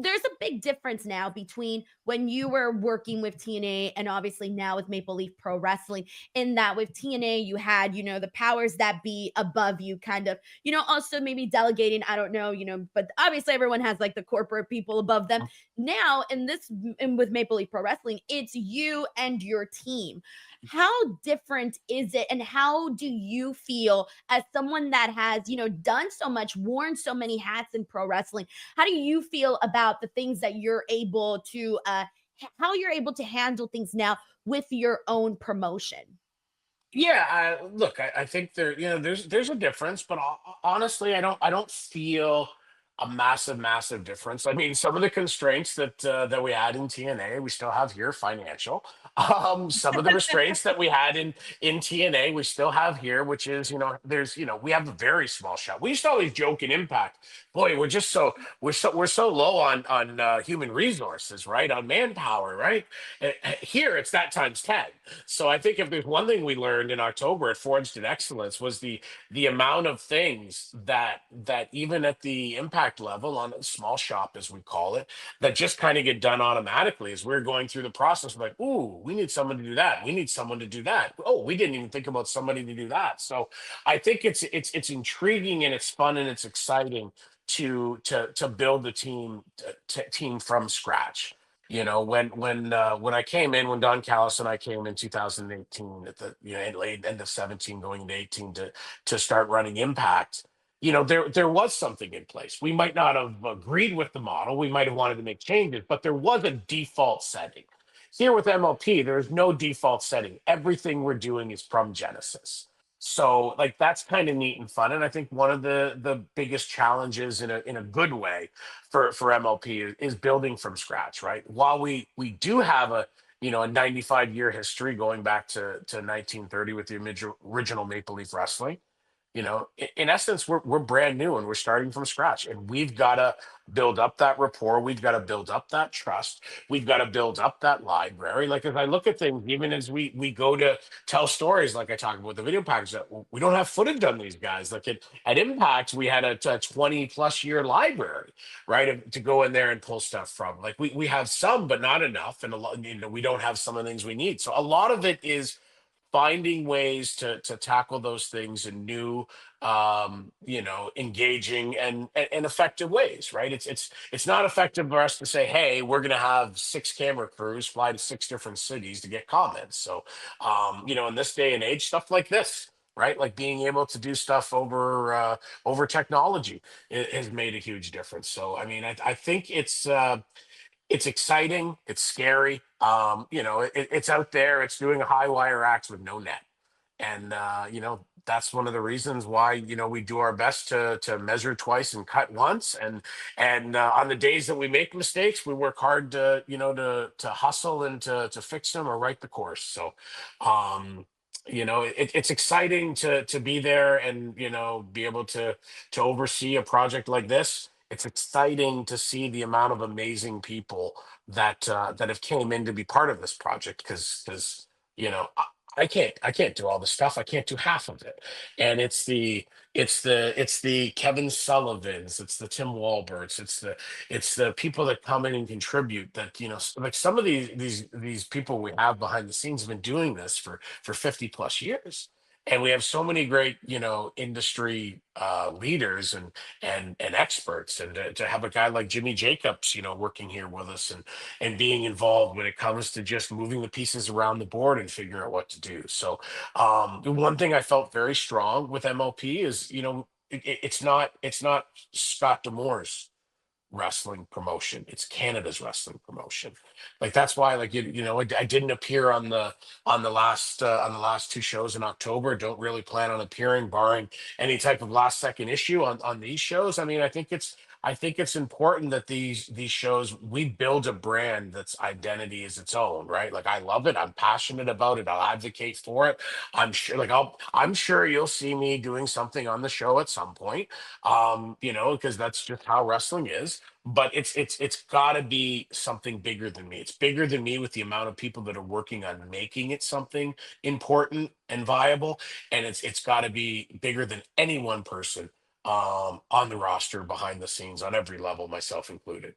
there's a big difference now between when you were working with TNA and obviously now with Maple Leaf Pro Wrestling. In that with TNA, you had, the powers that be above you, kind of, also maybe delegating, I don't know, but obviously everyone has like the corporate people above them. Now, and with Maple Leaf Pro Wrestling, it's you and your team. How different is it? And how do you feel as someone that has, done so much, worn so many hats in pro wrestling? How do you feel about the things that you're able to how you're able to handle things now with your own promotion? Yeah, look, I think there's a difference, but honestly, I don't feel a massive difference. I mean, some of the constraints that we had in TNA, we still have here, financial. Some of the restraints that we had in TNA, we still have here, which is, we have a very small shop. We used to always joke in Impact, boy, we're so low on human resources, right? On manpower, right? Here, it's that times 10. So I think if there's one thing we learned in October at Forged in Excellence was the amount of things that even at the impact level on a small shop as we call it, that just kind of get done automatically as we're going through the process. We're like, ooh, we need someone to do that. We need someone to do that. Oh, we didn't even think about somebody to do that. So I think it's intriguing and it's fun and it's exciting to build the team from scratch. When I came in, when Don Callis and I came in 2018 at the late end of 17 going into 18 to start running Impact, there was something in place. We might not have agreed with the model, we might have wanted to make changes, but there was a default setting. Here with MLP, there's no default setting. Everything we're doing is from Genesis. So like that's kind of neat and fun. And I think one of the biggest challenges in a good way for MLP is building from scratch, right? While we do have a 95-year history going back to 1930 with the original Maple Leaf Wrestling, in essence, we're brand new and we're starting from scratch, and we've got to build up that rapport. We've got to build up that trust. We've got to build up that library. Like as I look at things, even as we go to tell stories, like I talk about the video package, that we don't have footage on these guys. Like at Impact, we had a 20+ year library, right, to go in there and pull stuff from. Like we have some, but not enough, and a lot. We don't have some of the things we need. So a lot of it is finding ways to tackle those things in new engaging and effective ways, right? It's not effective for us to say, hey, we're going to have 6 camera crews fly to 6 different cities to get comments. So in this day and age, stuff like this, right, like being able to do stuff over technology, has made a huge difference. So I mean, I think it's exciting. It's scary. It's out there. It's doing a high wire axe with no net, and that's one of the reasons why we do our best to measure twice and cut once. And on the days that we make mistakes, we work hard to hustle and to fix them or write the course. So, it's exciting to be there and be able to oversee a project like this. It's exciting to see the amount of amazing people that have came in to be part of this project because I can't do all the stuff. I can't do half of it. And it's the Kevin Sullivans, it's the Tim Walberts, it's the people that come in and contribute that like some of these people we have behind the scenes have been doing this for 50+ years. And we have so many great industry leaders and experts, and to have a guy like Jimmy Jacobs working here with us and being involved when it comes to just moving the pieces around the board and figuring out what to do. So the one thing I felt very strong with MLP is it's not Scott Demore's wrestling promotion. It's Canada's wrestling promotion. Like that's why, like I didn't appear on the last 2 shows in October. Don't really plan on appearing, barring any type of last second issue on these shows. I mean, I think it's important that these shows, we build a brand that's identity is its own, right? Like I love it. I'm passionate about it. I'll advocate for it. I'm sure you'll see me doing something on the show at some point. Because that's just how wrestling is. But it's got to be something bigger than me. It's bigger than me with the amount of people that are working on making it something important and viable, and it's got to be bigger than any one person on the roster, behind the scenes, on every level, myself included.